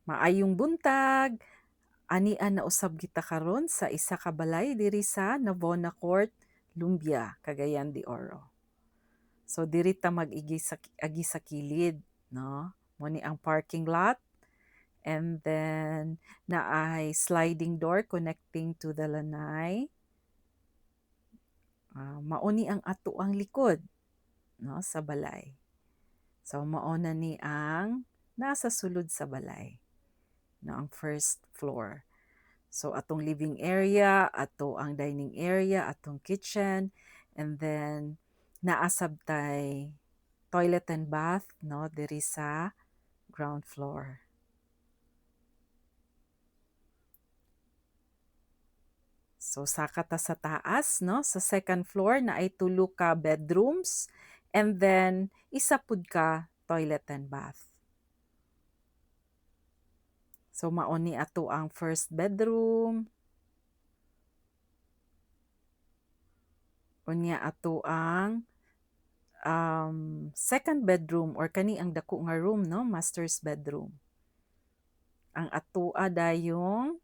Maayong buntag, anian na usab kita karon sa isa ka balay diri sa Navona Court, Lumbia, Cagayan de Oro. So diri ta mag-igi sa agi sa kilid, no? Mo ni ang parking lot, and then naay sliding door connecting to the lanai. Mao ni ang ato ang likod, no, sa balay. So mao na ni ang nasa sulod sa balay, no, ang first floor. So atong living area, ato ang dining area, atong kitchen, and then naasab tay toilet and bath, no, diri sa ground floor. So saka ta sa taas, no, sa second floor na ay tulo ka bedrooms, and then isa pud ka toilet and bath. So mao ni ato ang first bedroom, unya ato ang second bedroom or kani ang dako nga room, no, master's bedroom. Ang atoa dayong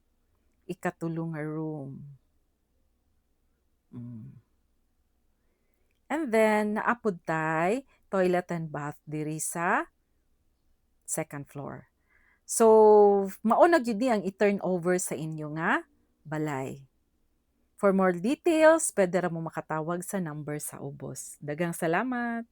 ikatulo nga room. Mm. And then naapod tay toilet and bath diri sa second floor. So mao na gyud ni ang i-turn over sa inyo nga balay. For more details, pwede ra mo makatawag sa number sa ubos. Daghang salamat.